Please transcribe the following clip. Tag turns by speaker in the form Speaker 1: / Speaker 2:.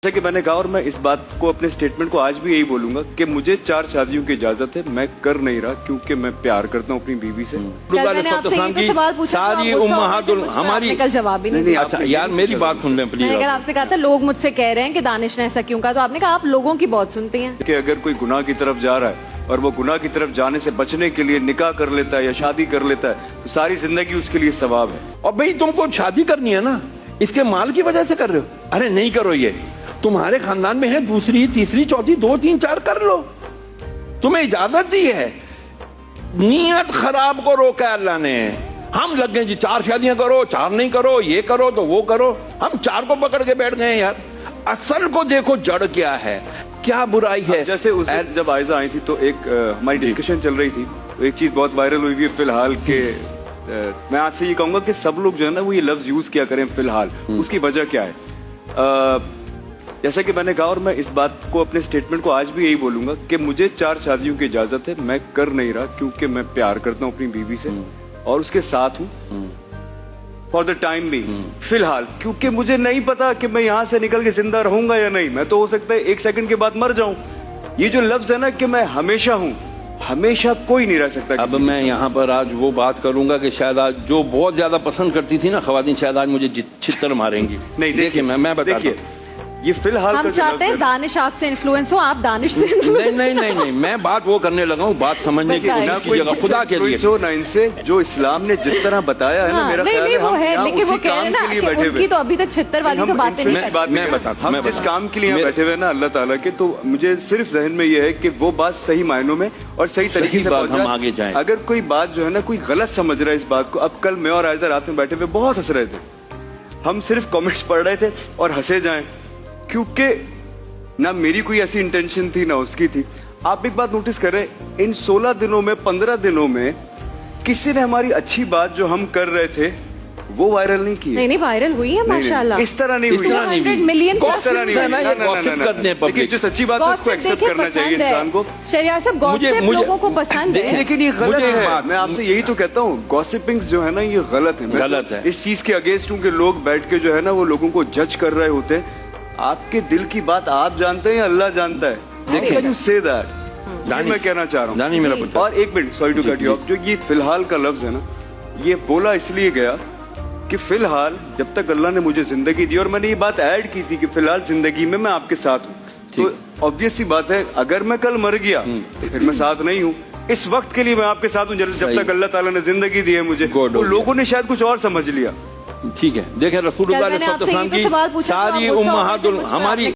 Speaker 1: जैसा कि मैंने कहा और मैं इस बात को अपने स्टेटमेंट को आज भी यही बोलूंगा कि मुझे 4 शादियों की इजाजत है, मैं कर नहीं रहा क्योंकि मैं प्यार करता हूँ अपनी बीवी से।
Speaker 2: मैंने आपसे यही तो सवाल पूछा
Speaker 3: सारी उम्महातुल हमारी
Speaker 2: कल जवाब ही नहीं।
Speaker 3: अच्छा यार मेरी बात सुन लें प्लीज।
Speaker 2: मैंने कल आपसे कहा था लोग मुझसे कह रहे हैं कि दानिश ने ऐसा क्यों कहा, तो आपने कहा आप लोगों की बहुत सुनती हैं
Speaker 1: कि अगर कोई गुनाह की तरफ जा रहा है और वो गुनाह की तरफ जाने से बचने के लिए निकाह कर लेता है या शादी कर लेता है तो सारी जिंदगी उसके लिए सवाब है।
Speaker 3: और भाई तुमको शादी करनी है ना, इसके माल की वजह से कर रहे हो? अरे नहीं करो, ये तुम्हारे खानदान में है, दूसरी तीसरी चौथी 2 3 4 कर लो, तुम्हें इजाजत दी है। नीयत खराब को रोका अल्लाह ने। हम लग गए जी 4 शादियां करो, 4 नहीं करो, ये करो तो वो करो, हम 4 को पकड़ के बैठ गए यार। असल को देखो जड़ क्या है, क्या बुराई है।
Speaker 1: जैसे उस जब आयजा आई थी तो एक हमारी डिस्कशन चल रही थी, तो एक चीज बहुत वायरल हुई है फिलहाल के मैं आज से ये कहूंगा कि सब लोग जो है ना वो ये लफ्ज यूज किया करें फिलहाल। उसकी वजह क्या है? जैसा कि मैंने कहा और मैं इस बात को अपने स्टेटमेंट को आज भी यही बोलूंगा कि मुझे 4 शादियों की इजाजत है, मैं कर नहीं रहा क्योंकि मैं प्यार करता हूँ अपनी बीवी से और उसके साथ हूँ फॉर द टाइम भी फिलहाल, क्योंकि मुझे नहीं पता कि मैं यहाँ से निकल के जिंदा रहूंगा या नहीं। मैं तो हो सकता है 1 सेकंड के बाद मर जाऊं। ये जो लफ्ज है ना कि मैं हमेशा हूँ, हमेशा कोई नहीं रह सकता।
Speaker 3: अब मैं यहाँ पर आज वो बात करूंगा कि शायद आज जो बहुत ज्यादा पसंद करती थी ना खवातीन, शायद आज मुझे छितर मारेंगी।
Speaker 1: नहीं देखिए
Speaker 3: मैं बताता हूं।
Speaker 1: ये फिलहाल
Speaker 2: हम चाहते हैं दानिश आपसे इन्फ्लुएंस हो, आप दानिश से
Speaker 3: नहीं, मैं बात वो करने लगा हूँ, बात समझने की कोशिश कीजिएगा खुदा के लिए।
Speaker 1: ना इनसे जो इस्लाम ने जिस तरह बताया है ना, मेरा ख्याल है हम यहाँ उसी काम के लिए बैठे हुए।
Speaker 2: तो अभी तक 76 वाली तो बातें नहीं करते।
Speaker 1: मैं बताता हूँ, हम जिस काम के लिए यहाँ बैठे हुए ना अल्लाह ताला के, तो मुझे सिर्फ जहन में ये है कि वो बात सही मायनों में और सही तरीके से
Speaker 3: हम आगे जाएं।
Speaker 1: अगर कोई बात जो है ना कोई गलत समझ रहा है इस बात को, अब कल मैं और आयजा रात में बैठे हुए बहुत हंस रहे थे, हम सिर्फ कमेंट्स पढ़ रहे थे और हंसे जाएं, क्योंकि ना मेरी कोई ऐसी इंटेंशन थी ना उसकी थी। आप एक बात नोटिस करें, इन 16 दिनों में 15 दिनों में किसी ने हमारी अच्छी बात जो हम कर रहे थे वो वायरल नहीं की।
Speaker 2: नहीं वायरल हुई है माशाल्लाह।
Speaker 1: इस तरह नहीं हुई,
Speaker 2: 200 मिलियन
Speaker 1: इस तरह नहीं हुई। लेकिन जो सच्ची बात है उसको एक्सेप्ट करना चाहिए इंसान को।
Speaker 2: शहरियार साहब गॉसिप लोगों को पसंद है,
Speaker 1: लेकिन ये गलत है। मैं आपसे यही तो कहता हूँ, गॉसिपिंग्स जो है ना ये गलत है।
Speaker 3: गलत है।
Speaker 1: इस चीज के अगेंस्ट हूँ कि लोग बैठ के जो है ना वो लोगों को जज कर रहे होते हैं। आपके दिल की बात आप जानते हैं या अल्लाह जानता है? देखिए यू से दैट मैं कहना चाह रहा हूँ।
Speaker 3: मेरा पुत्र।
Speaker 1: और एक minute, sorry to cut you off, जो ये फिलहाल का लफ्ज है ना, ये बोला इसलिए गया कि फिलहाल जब तक अल्लाह ने मुझे जिंदगी दी, और मैंने ये बात ऐड की थी कि फिलहाल जिंदगी में मैं आपके साथ हूँ, तो ऑब्वियस सी बात है अगर मैं कल मर गया तो फिर मैं साथ नहीं हूँ। इस वक्त के लिए मैं आपके साथ हूँ जब तक अल्लाह ताला ने जिंदगी दी है मुझे। तो लोगों ने शायद कुछ और समझ लिया।
Speaker 3: ठीक है, देखें रसूलुल्लाह सल्लल्लाहु अलैहि वसल्लम की सारी उम्महातुल हमारी